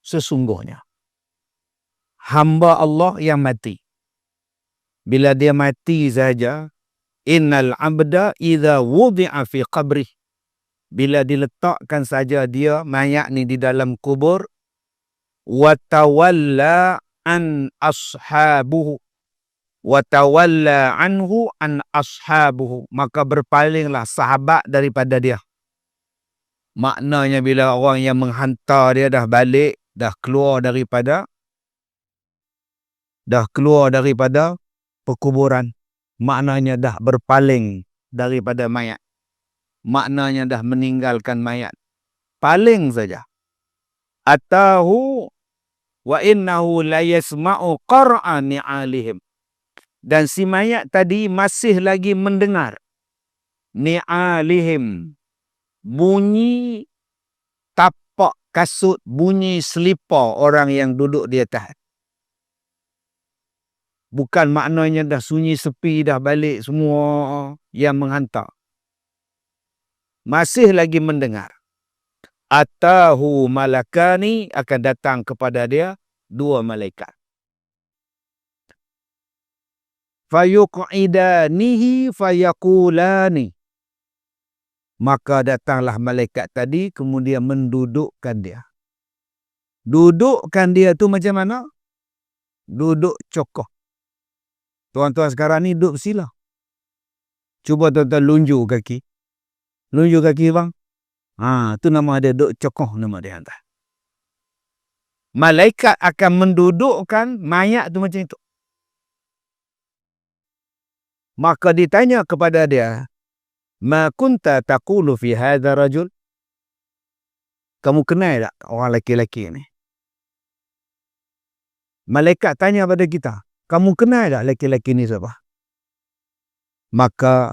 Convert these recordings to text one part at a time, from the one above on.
sesungguhnya hamba Allah yang mati. Bila dia mati saja, innal abda idza wudi'a fi qabrih, bila diletakkan saja dia mayat ni di dalam kubur, wa tawalla an ashabuhu, wa tawalla anhu an ashabuhu, maka berpalinglah sahabat daripada dia. Maknanya bila orang yang menghantar dia dah balik, dah keluar daripada perkuburan, maknanya dah berpaling daripada mayat, maknanya dah meninggalkan mayat, paling saja. Atahu wa innahu la yasma'u qar'a ni'alihim, dan si mayat tadi masih lagi mendengar ni'alihim, bunyi tapak kasut, bunyi selipar orang yang duduk di atas. Bukan maknanya dah sunyi sepi, dah balik semua yang menghantar. Masih lagi mendengar. Atahu malakani, akan datang kepada dia dua malaikat. Fayuq'idanihi fayaqulani, maka datanglah malaikat tadi kemudian mendudukkan dia. Dudukkan dia tu macam mana? Duduk cokoh. Tuan-tuan sekarang ni duduk bersila. Cuba tuan-tuan lunjuk kaki. Lunjuk kaki bang. Tu nama dia duduk cokoh, nama dia hantar. Malaikat akan mendudukkan mayat tu macam itu. Maka ditanya kepada dia, ma kunta taqulu fi hadha rajul? Kamu kenal tak orang lelaki-lelaki ni? Malaikat tanya pada kita, kamu kenal tak lelaki-lelaki ni siapa? Maka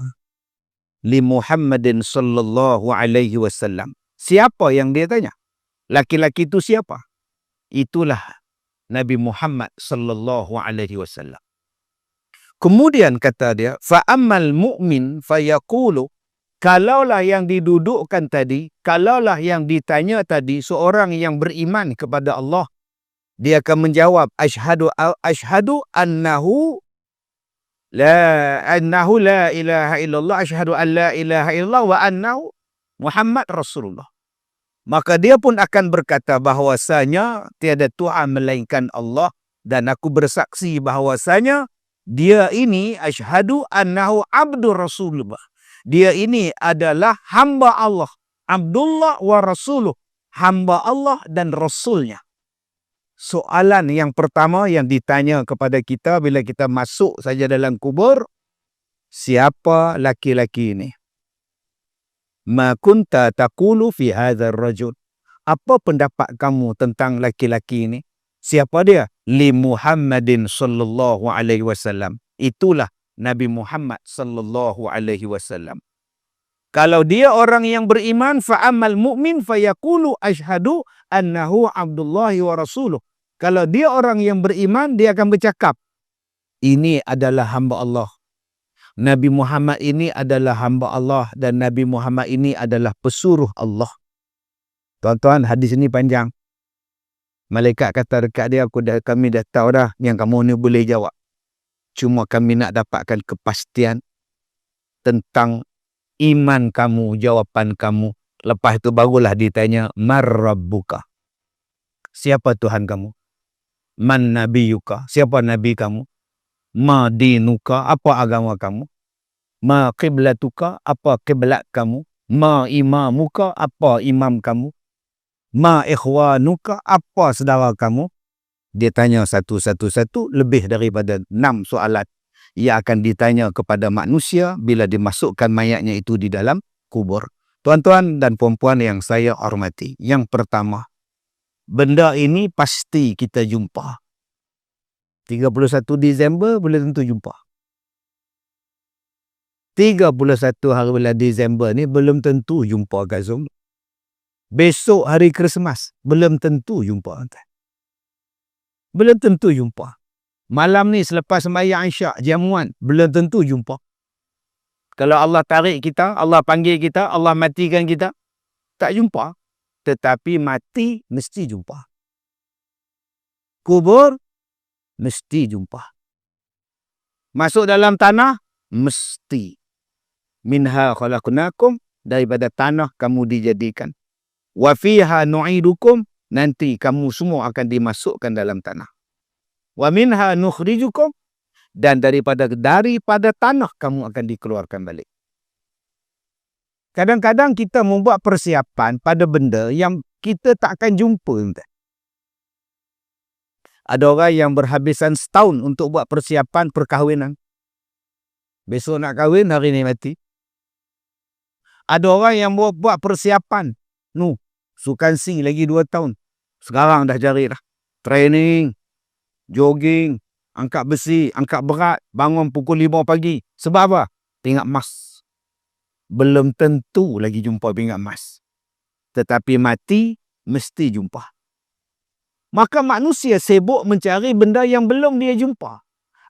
li Muhammadin sallallahu alaihi wasallam. Siapa yang dia tanya? Laki-laki itu siapa? Itulah Nabi Muhammad sallallahu alaihi wasallam. Kemudian kata dia, fa ammal mu'min fayaqulu, kalaulah yang didudukkan tadi, kalaulah yang ditanya tadi seorang yang beriman kepada Allah, dia akan menjawab asyhadu annahu la ilaha illallah, asyhadu an la ilaha illallah wa annahu Muhammad Rasulullah. Maka dia pun akan berkata bahwasanya tiada Tuhan melainkan Allah, dan aku bersaksi bahwasanya dia ini asyhadu annahu abdur Rasulullah. Dia ini adalah hamba Allah, Abdullah wa Rasuluh, hamba Allah dan Rasulnya. Soalan yang pertama yang ditanya kepada kita bila kita masuk saja dalam kubur, siapa laki-laki ini? Ma kunta taqulu fi hadzal rajul? Apa pendapat kamu tentang laki-laki ini? Siapa dia? Li Muhammadin sallallahu alaihi wasallam. Itulah Nabi Muhammad sallallahu alaihi wasallam. Kalau dia orang yang beriman, fa amal mu'min fayaqulu asyhadu annahu Abdullahi wa Rasuluh. Kalau dia orang yang beriman, dia akan bercakap, ini adalah hamba Allah. Nabi Muhammad ini adalah hamba Allah, dan Nabi Muhammad ini adalah pesuruh Allah. Tuan-tuan, hadis ini panjang. Malaikat kata dekat dia, kami dah tahu dah yang kamu ni boleh jawab. Cuma kami nak dapatkan kepastian tentang iman kamu, jawapan kamu. Lepas itu barulah ditanya, Mar Rabbuka? Siapa Tuhan kamu? Man Nabiyuka? Siapa Nabi kamu? Ma dinuka? Apa agama kamu? Ma qiblatuka? Apa kiblat kamu? Ma imamuka? Apa imam kamu? Ma ikhwanuka? Apa saudara kamu? Dia tanya satu-satu, lebih daripada 6 soalan yang akan ditanya kepada manusia bila dimasukkan mayatnya itu di dalam kubur. Tuan-tuan dan puan-puan yang saya hormati, yang pertama, benda ini pasti kita jumpa. 31 Disember boleh tentu jumpa. 31 hari bulan Disember ni belum tentu jumpa kat Zoom. Besok hari Krismas belum tentu jumpa. Belum tentu jumpa. Malam ni selepas sembahyang Isyak jamuan belum tentu jumpa. Kalau Allah tarik kita, Allah panggil kita, Allah matikan kita, tak jumpa. Tetapi mati mesti jumpa. kubur, mesti jumpa. Masuk dalam tanah, mesti. Minha khalaqnakum, daripada tanah kamu dijadikan. Wa fiha nu'idukum, nanti kamu semua akan dimasukkan dalam tanah. Wa minha nukhrijukum, dan daripada tanah kamu akan dikeluarkan balik. Kadang-kadang kita membuat persiapan pada benda yang kita tak akan jumpa. Ada orang yang berhabisan setahun untuk buat persiapan perkahwinan. Besok nak kahwin, hari ni mati. Ada orang yang buat persiapan. Sukansi lagi 2 tahun. Sekarang dah cari dah. Training, jogging, angkat besi, angkat berat, bangun pukul 5 pagi. Sebab apa? Pingat emas. Belum tentu lagi jumpa pingat emas. Tetapi mati, mesti jumpa. Maka manusia sibuk mencari benda yang belum dia jumpa.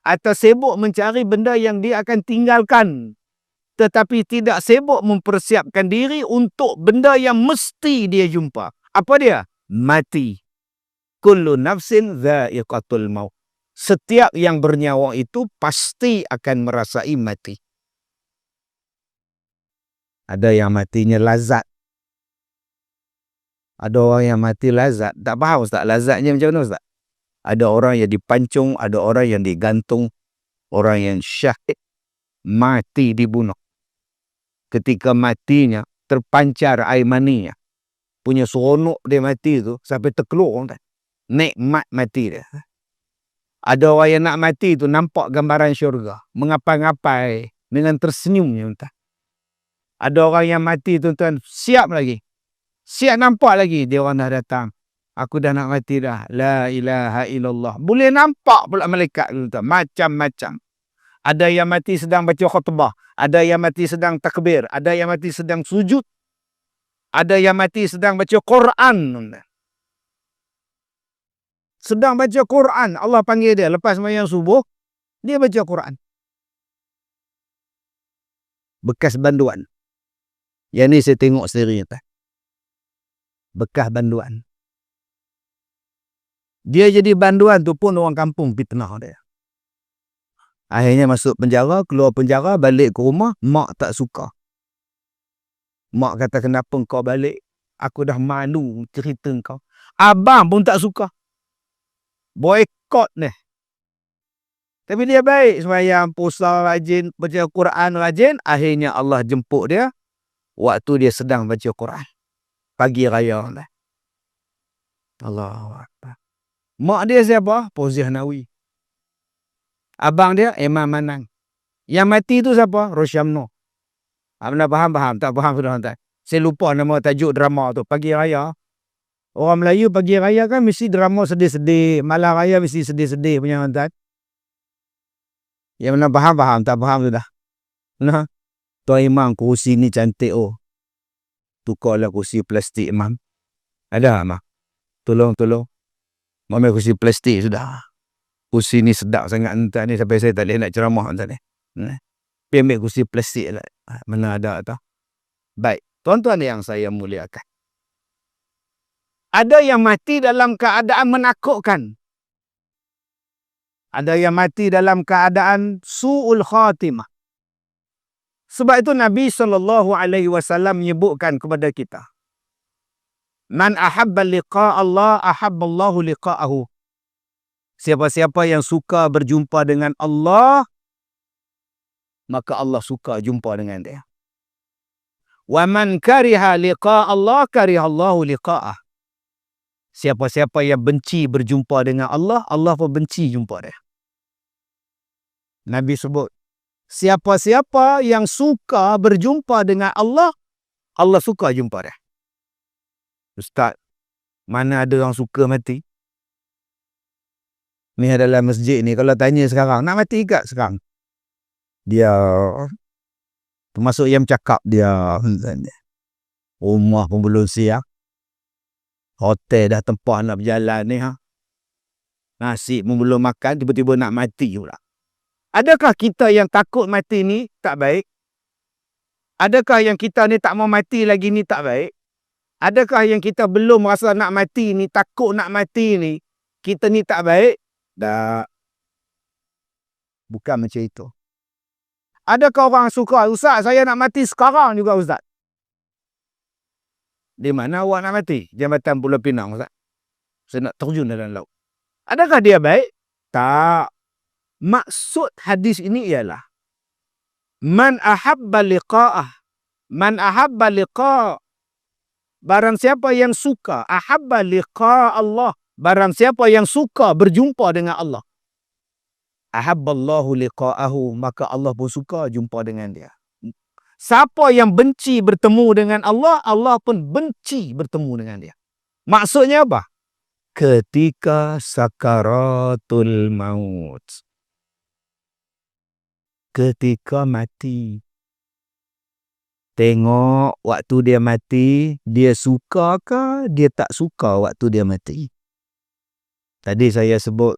Atau sibuk mencari benda yang dia akan tinggalkan. Tetapi tidak sibuk mempersiapkan diri untuk benda yang mesti dia jumpa. Apa dia? Mati. Kullu nafsin dha'iqatul maut. Setiap yang bernyawa itu pasti akan merasai mati. Ada yang matinya lazat. Ada orang yang mati lazat. Tak faham Ustaz, lazatnya macam mana Ustaz? Ada orang yang dipancung, ada orang yang digantung, orang yang syahid, mati dibunuh. Ketika matinya, terpancar air maninya. Punya seronok dia mati tu, sampai terkeluar. Nikmat mati dia. Ada orang yang nak mati tu, nampak gambaran syurga. Mengapai-ngapai, dengan tersenyumnya. Ada orang yang mati tuan-tuan, siap lagi. Siap nampak lagi, dia orang dah datang. Aku dah nak mati dah. La ilaha illallah. Boleh nampak pula malaikat tuan-tuan. Macam-macam. Ada yang mati sedang baca khutbah. Ada yang mati sedang takbir. Ada yang mati sedang sujud. Ada yang mati sedang baca Quran. Sedang baca Quran. Allah panggil dia. Lepas sembahyang subuh, dia baca Quran. Bekas banduan. Yang ni saya tengok sendiri. Bekas banduan. Dia jadi banduan tu pun orang kampung fitnah dia. Akhirnya masuk penjara, keluar penjara, balik ke rumah, mak tak suka. Mak kata, kenapa kau balik? Aku dah malu cerita kau. Abang pun tak suka. Boykot ni. Tapi dia baik, sembahyang, puasa rajin, baca Quran rajin. Akhirnya Allah jemput dia waktu dia sedang baca Quran. Pagi raya. Allahu Akbar. Mak dia siapa? Fauziah Nawi. Abang dia Imam Manang. Yang mati tu siapa? Rosyamno. Anda faham? Tak faham sudah hantar. Saya lupa nama tajuk drama tu. Pagi raya. Orang Melayu pagi raya kan mesti drama sedih-sedih. Malam raya mesti sedih-sedih punya hantar. Yang mana faham? Tak faham sudah. Nah, Tuan Imam, kursi ni cantik oh. Tukarlah kursi plastik Imam. Ada Mak? Tolong. Mak ambil kursi plastik sudah. Kursi ni sedap sangat entah ni sampai saya tak boleh nak ceramah entah ni. Pergi ambil kursi plastik lah. Mana ada tak? Baik. Tuan-tuan yang saya muliakan. Ada yang mati dalam keadaan menakutkan. Ada yang mati dalam keadaan su'ul khatimah. Sebab itu Nabi SAW menyebutkan kepada kita. Man ahabba liqa' Allah, ahabballahu liqa'ahu. Siapa-siapa yang suka berjumpa dengan Allah, maka Allah suka jumpa dengan dia. Wa man kariha liqa' Allah, karihallahu liqa'ah. Siapa-siapa yang benci berjumpa dengan Allah, Allah pun benci jumpa dia. Nabi sebut, siapa-siapa yang suka berjumpa dengan Allah, Allah suka jumpa dia. Ustaz, mana ada orang suka mati? Ni adalah masjid ni. Kalau tanya sekarang, nak mati ke sekarang? Dia, termasuk yang cakap dia, rumah pun belum siap. Hotel dah tempat nak berjalan ni. Nasi pun belum makan, tiba-tiba nak mati pula. Adakah kita yang takut mati ni tak baik? Adakah yang kita ni tak mau mati lagi ni tak baik? Adakah yang kita belum rasa nak mati ni, takut nak mati ni, kita ni tak baik. Tak. Bukan macam itu. Adakah orang suka, Ustaz, saya nak mati sekarang juga, Ustaz? Di mana awak nak mati? Jambatan Pulau Pinang, Ustaz. Saya nak terjun dalam laut. Adakah dia baik? Tak. Maksud hadis ini ialah man ahabba liqa'ah. Man ahabba liqa'. Barang siapa yang suka, ahabba liqa' Allah. Barang siapa yang suka berjumpa dengan Allah. Ahabballahu liqa'ahu, maka Allah pun suka jumpa dengan dia. Siapa yang benci bertemu dengan Allah, Allah pun benci bertemu dengan dia. Maksudnya apa? Ketika sakaratul maut. Ketika mati. Tengok waktu dia mati, dia suka ke dia tak suka waktu dia mati? Tadi saya sebut,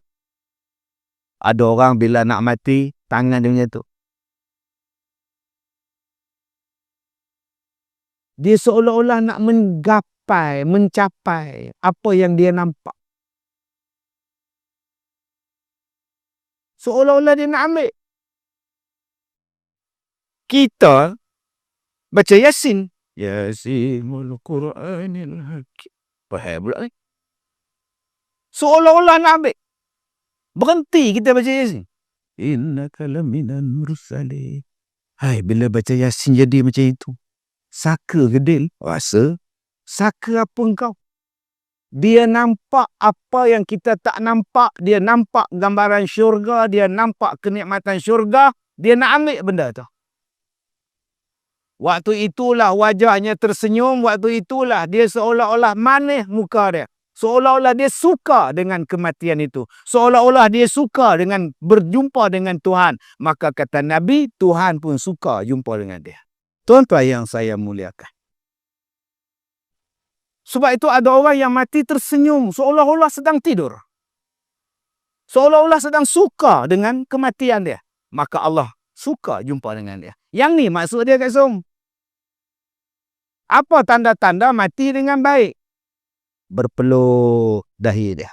ada orang bila nak mati, tangan dia macam tu. Dia seolah-olah nak menggapai, mencapai apa yang dia nampak. Seolah-olah dia nak ambil. Kita baca Yasin. Yasinul Quranil Hakim. Faham pula ni? Seolah-olah nak ambil. Berhenti kita baca Yasin. Innaka laminan mursalin. Hai, bila baca Yasin jadi macam itu. Saka gedil. Rasa. Saka apa engkau? Dia nampak apa yang kita tak nampak. Dia nampak gambaran syurga. Dia nampak kenikmatan syurga. Dia nak ambil benda tu. Waktu itulah wajahnya tersenyum. Waktu itulah dia seolah-olah manis muka dia. Seolah-olah dia suka dengan kematian itu. Seolah-olah dia suka dengan berjumpa dengan Tuhan. Maka kata Nabi, Tuhan pun suka jumpa dengan dia. Tuan-tuan yang saya muliakan. Sebab itu ada orang yang mati tersenyum. Seolah-olah sedang tidur. Seolah-olah sedang suka dengan kematian dia. Maka Allah suka jumpa dengan dia. Yang ni maksud dia, Kak Som. Apa tanda-tanda mati dengan baik? Berpeluh dahi dia.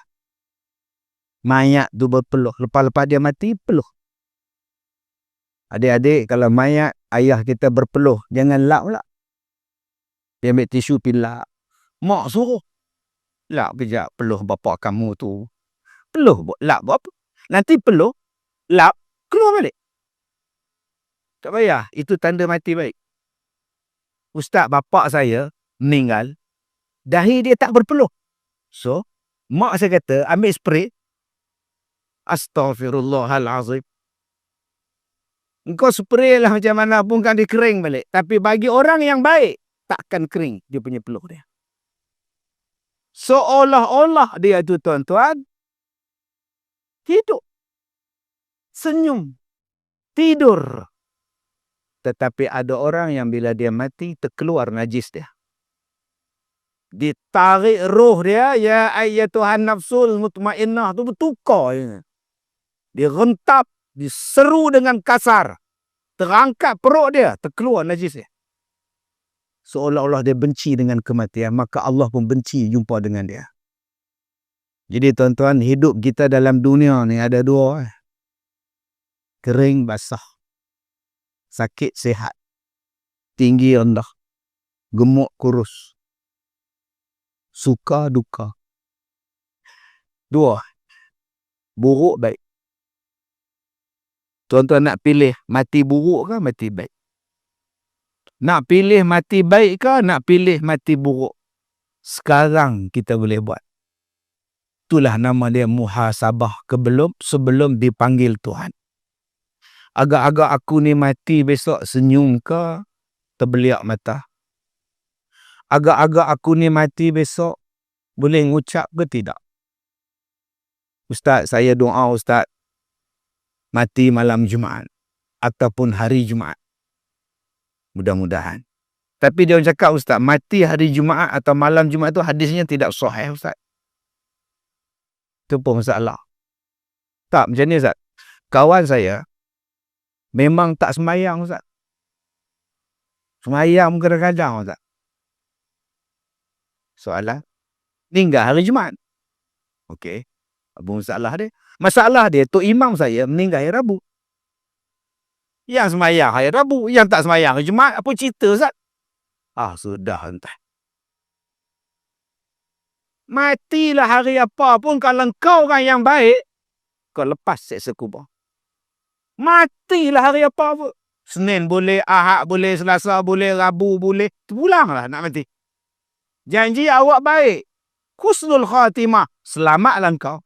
Mayat tu berpeluh. Lepas-lepas dia mati, peluh. Adik-adik, kalau mayat ayah kita berpeluh, jangan lap pula. Dia ambil tisu pilak. Mak suruh. Lap kejap peluh bapa kamu tu. Peluh lap buat apa? Nanti peluh, lap, keluar balik. Tak payah. Itu tanda mati baik. Ustaz, bapa saya meninggal, dahi dia tak berpeluh. So, mak saya kata, ambil spray. Astaghfirullahalazim. Engkau spray lah macam mana pun kan dia kering balik. Tapi bagi orang yang baik, takkan kering dia punya peluh dia. Seolah-olah dia tu, tuan-tuan, hidup. Senyum. Tidur. Tetapi ada orang yang bila dia mati, terkeluar najis dia. Ditarik roh dia, ya ayyatuhan nafsul mutmainnah tu bertukar. Dia rentap, diseru dengan kasar. Terangkat perut dia, terkeluar najis dia. Seolah-olah dia benci dengan kematian, maka Allah pun benci jumpa dengan dia. Jadi tuan-tuan, hidup kita dalam dunia ni ada dua. Kering, basah. Sakit, sihat. Tinggi, rendah. Gemuk, kurus. Suka, duka. Dua. Buruk, baik. Tuan-tuan nak pilih mati buruk ke mati baik? Nak pilih mati baik ke nak pilih mati buruk? Sekarang kita boleh buat. Itulah nama dia muhasabah sebelum dipanggil Tuhan. Agak-agak aku ni mati besok senyum ke terbeliak mata? Agak-agak aku ni mati besok boleh ngucap ke tidak? Ustaz, saya doa Ustaz mati malam Jumaat ataupun hari Jumaat. Mudah-mudahan. Tapi dia cakap Ustaz, mati hari Jumaat atau malam Jumaat tu hadisnya tidak sahih Ustaz. Itu pun masalah. Tak, macam ni Ustaz. Kawan saya memang tak sembahyang Ustaz. Sembahyang kadang-kadang Ustaz. Soalan, meninggal hari Jumaat. Okey. Apa masalah dia? Masalah dia, Tok Imam saya meninggal hari Rabu. Yang semayang hari Rabu, yang tak semayang hari Jumaat. Apa cerita, Ustaz? Sudah entah. Matilah hari apa pun kalau kau orang yang baik, kau lepas seksa kubur. Matilah hari apa pun. Senin boleh, Ahad boleh, Selasa boleh, Rabu boleh. Pulanglah nak mati. Janji awak baik. Husnul khatimah. Selamatlah kau.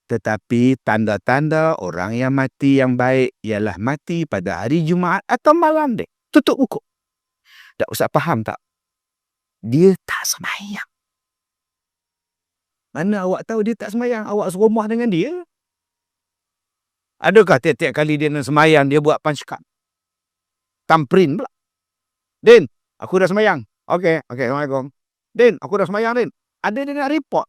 Tetapi tanda-tanda orang yang mati yang baik ialah mati pada hari Jumaat atau malam dia. Tutup buku. Tak usah faham tak? Dia tak semayang. Mana awak tahu dia tak semayang? Awak serumah dengan dia? Adakah tiap-tiap kali dia nak semayang, dia buat panchkat? Tamprin pula. Din, aku dah semayang. Okey, Assalamualaikum. Din, aku dah semayang, Din. Ada dia nak report.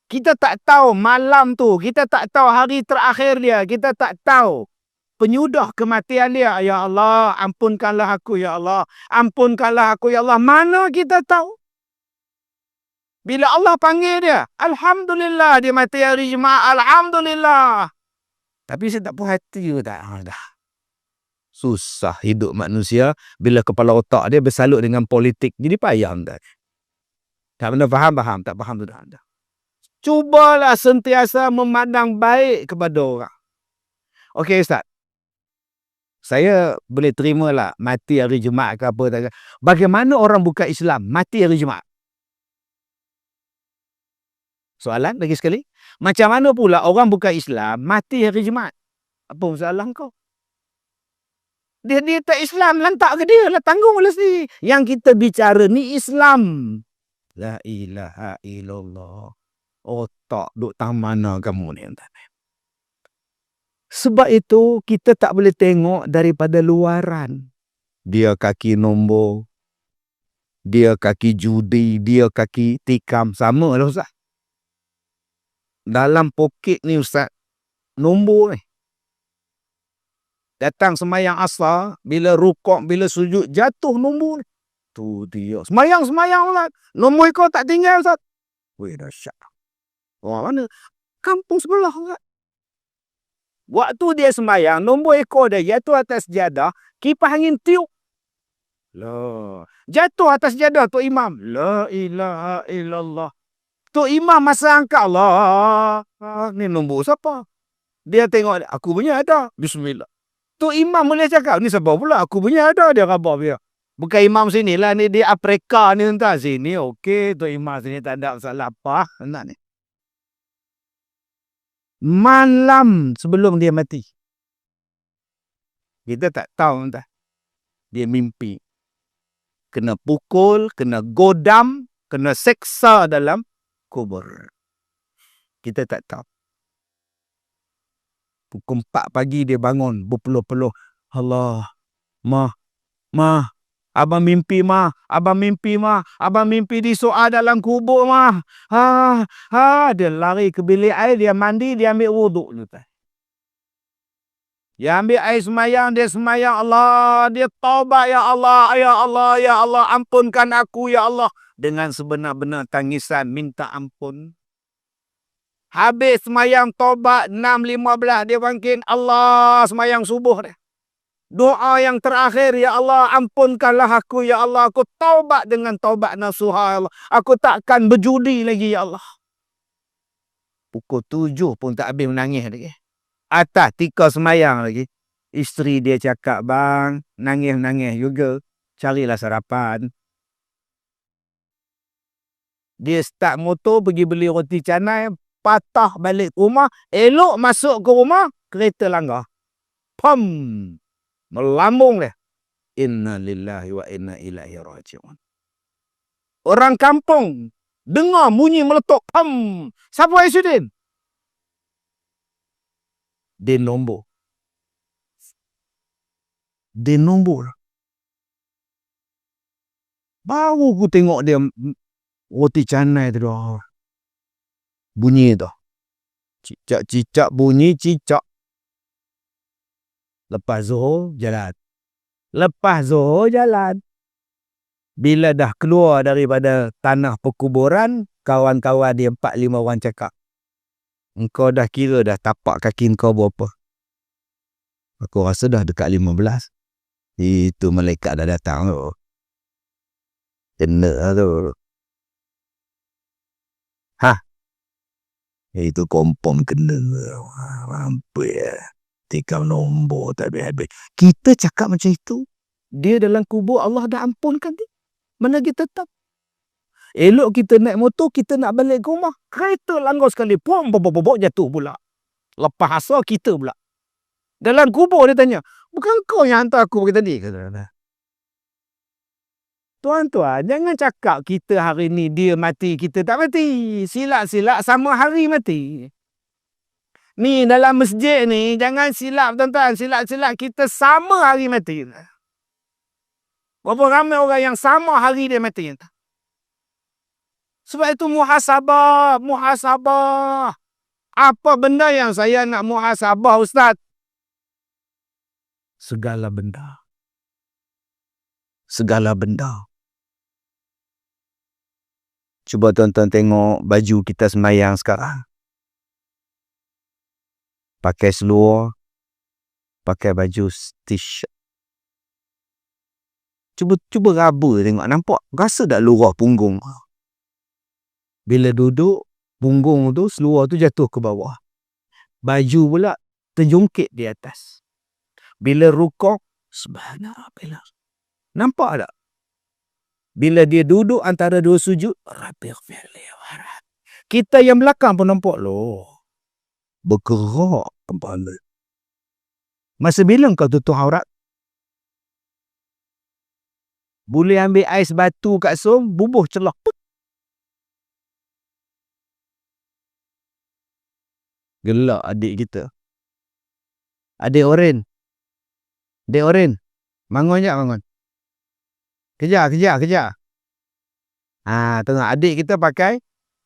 Kita tak tahu malam tu. Kita tak tahu hari terakhir dia. Kita tak tahu penyudah kematian dia. Ya Allah, ampunkanlah aku, Ya Allah. Ampunkanlah aku, Ya Allah. Mana kita tahu? Bila Allah panggil dia, Alhamdulillah dia mati hari Jumaat, Alhamdulillah. Tapi saya tak puas hati juga tak. Dah. Susah hidup manusia bila kepala otak dia bersalut dengan politik. Jadi payah tak. Tak benar faham, tak faham tu dah. Cubalah sentiasa memandang baik kepada orang. Okey Ustaz. Saya boleh terimalah mati hari Jumaat ke apa. Bagaimana orang bukan Islam mati hari Jumaat? Soalan lagi sekali. Macam mana pula orang bukan Islam mati hari Jumaat? Apa masalah kau? Dia tak Islam, lantak ke dia lah, tanggung lah sendiri. Yang kita bicara ni Islam. La ilaha illallah. Otak duk tang mana kamu ni? Sebab itu kita tak boleh tengok daripada luaran. Dia kaki nombor. Dia kaki judi. Dia kaki tikam. Sama lah Ustaz. Dalam poket ni Ustaz, nombor ni. Datang semayang asar, bila rukuk, bila sujud, jatuh nombor ni. Tu dia. Semayang Ustaz. Nombor kau tak tinggal Ustaz. Weh, dahsyat. Orang mana? Kampung sebelah Ustaz. Waktu dia semayang, nombor ekor dia jatuh atas sejadah, kipas angin tiup. Lah. Jatuh atas sejadah Tok Imam. La ilaha illallah. Tok Imam masa angkat Allah. Ni nombor siapa? Dia tengok, aku punya ada. Bismillah. Tok Imam boleh cakap, ni siapa pula? Aku punya ada. Dia khabar dia. Bukan Imam sini lah. Ni di Afrika ni entah. Sini okey. Tok Imam sini tak ada masalah apa. Nak ni. Malam sebelum dia mati. Kita tak tahu entah. Dia mimpi. Kena pukul, kena godam, kena seksa dalam kubur. Kita tak tahu. Pukul 4 pagi dia bangun berpeluh-peluh. Allah, abang mimpi abang mimpi disoal dalam kubur dia lari ke bilik air, dia mandi, dia ambil wuduk. Dia ambil air semayang, dia semayang, Allah, dia taubat, ya Allah, ya Allah, ya Allah, ampunkan aku, ya Allah. Dengan sebenar-benar tangisan minta ampun. Habis semayang taubat 6.15 dia bangkit, Allah, semayang subuh dia. Doa yang terakhir, ya Allah, ampunkanlah aku, ya Allah, aku taubat dengan taubat nasuha, ya Allah. Aku takkan berjudi lagi, ya Allah. Pukul 7 pun tak habis menangis lagi. Atas tika semayang lagi. Isteri dia cakap, bang, nangis-nangis juga. Carilah sarapan. Dia start motor pergi beli roti canai, patah balik rumah, elok masuk ke rumah, kereta langgar. Pam! Melambung dia. Inna lillahi wa inna ilaihi raji'un. Orang kampung dengar bunyi meletup. Pam! Siapa accident? Dia nombor. Dia nombor. Baru aku tengok dia roti canai tu dah. Bunyi tu. Cicak-cicak bunyi cicak. Lepas Zuhur jalan. Bila dah keluar daripada tanah perkuburan, kawan-kawan dia 4-5 orang cakap, engkau dah kira dah tapak kaki engkau berapa? Aku rasa dah dekat 15. Itu malaikat dah datang tu. Kena lah tu. Itu confirm kena. Mampu ya. Tikam nombor tak habis-habis. Kita cakap macam itu. Dia dalam kubur Allah dah ampunkan dia. Mana kita tetap? Elok kita naik motor, kita nak balik ke rumah. Kereta langgar sekali. Bobok jatuh pula. Lepas asal kita pula. Dalam kubur dia tanya, bukan kau yang hantar aku pagi tadi? Kata, tuan-tuan, jangan cakap kita hari ni dia mati, kita tak mati. Silap-silap sama hari mati. Ni dalam masjid ni, jangan silap tuan-tuan. Silap-silap kita sama hari mati. Berapa ramai orang yang sama hari dia mati. Sebab itu muhasabah. Apa benda yang saya nak muhasabah, Ustaz? Segala benda. Cuba tuan-tuan tengok baju kita sembahyang sekarang. Pakai seluar, pakai baju t-shirt. Cuba raba tengok, nampak? Rasa tak lurah punggung? Bila duduk, punggung tu, seluar tu jatuh ke bawah. Baju pula terjungkit di atas. Bila rukuk, subhanallah. Nampak tak? Bila dia duduk antara dua sujud, kita yang belakang pun nampak loh. Bergerak kepala. Masa bila kau tutup aurat? Boleh ambil ais batu kat som, bubuh celah. Gelak adik kita. Adik Oren. Bangun je, bangun. Kejar. Tengok adik kita pakai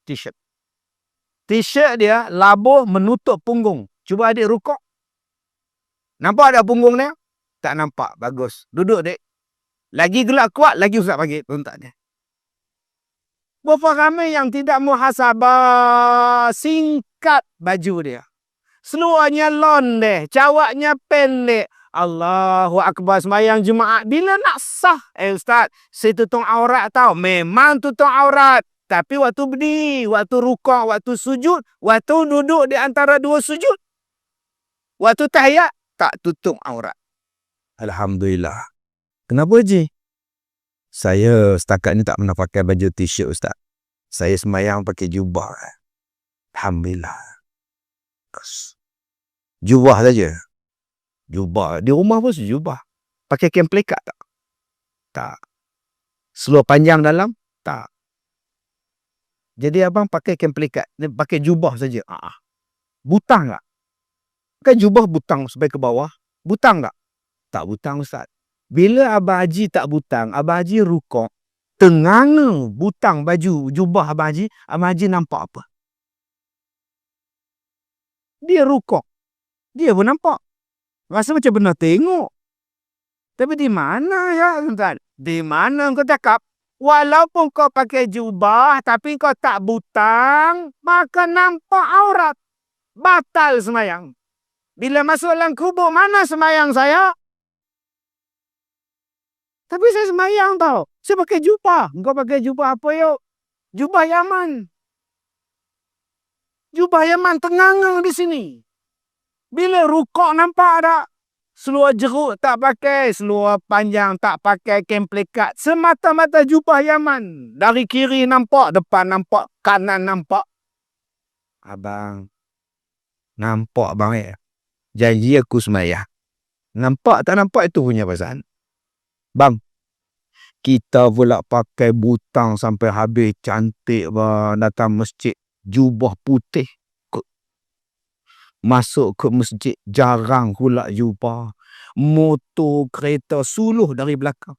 t-shirt. T-shirt dia labuh menutup punggung. Cuba adik rukuk. Nampak tak punggung dia? Tak nampak. Bagus. Duduk dek. Lagi gelak kuat, lagi Ustaz panggil. Tuntak dia. Berapa ramai yang tidak muhasabah, singkat baju dia. Seluarnya londeh, cawaknya pendek. Allahu Akbar sembahyang Jumaat. Bila nak sah? Ustaz, saya tutup aurat tau. Memang tutup aurat. Tapi waktu berdiri, waktu rukuk, waktu sujud, waktu duduk di antara dua sujud, waktu tahiyat, tak tutup aurat. Alhamdulillah. Kenapa Haji? Saya setakat ni tak pernah pakai baju t-shirt Ustaz. Saya sembahyang pakai jubah. Alhamdulillah. Jubah saja. Jubah. Di rumah pun sejubah. Pakai kain pelikat tak? Tak. Seluar panjang dalam? Tak. Jadi abang pakai kain pelikat. Pakai jubah saja. Butang tak? Kan jubah butang sampai ke bawah. Butang tak? Tak butang Ustaz. Bila Abang Haji tak butang, Abang Haji rukuk, tenganga butang baju jubah Abang Haji nampak apa? Dia rukuk. Dia pun nampak. Rasa macam benar tengok. Tapi di mana ya tuan-tuan? Di mana kau cakap? Walaupun kau pakai jubah, tapi kau tak butang, maka nampak aurat. Batal sembahyang. Bila masuk dalam kubur, mana sembahyang saya? Tapi saya sembahyang tau. Saya pakai jubah. Kau pakai jubah apa yuk? Jubah Yaman. Jubah Yaman tenganga di sini. Bila rukuk nampak tak? Seluar jeruk tak pakai. Seluar panjang tak pakai. Kain pelikat. Semata-mata jubah Yaman. Dari kiri nampak. Depan nampak. Kanan nampak. Abang. Nampak abang ya? Janji aku sembahyang. Nampak tak nampak itu punya perasaan. Bang. Kita pula pakai butang sampai habis. Cantik bang. Datang masjid. Jubah putih. Masuk ke masjid, jarang pula jubah. Motor, kereta, suluh dari belakang.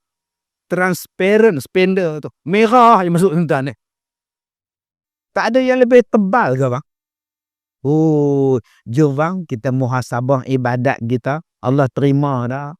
Transparent spender tu. Merah yang masuk tuan-tuan ni. Tak ada yang lebih tebal ke bang? Oh, jom bang, kita muhasabah ibadat kita. Allah terima dah.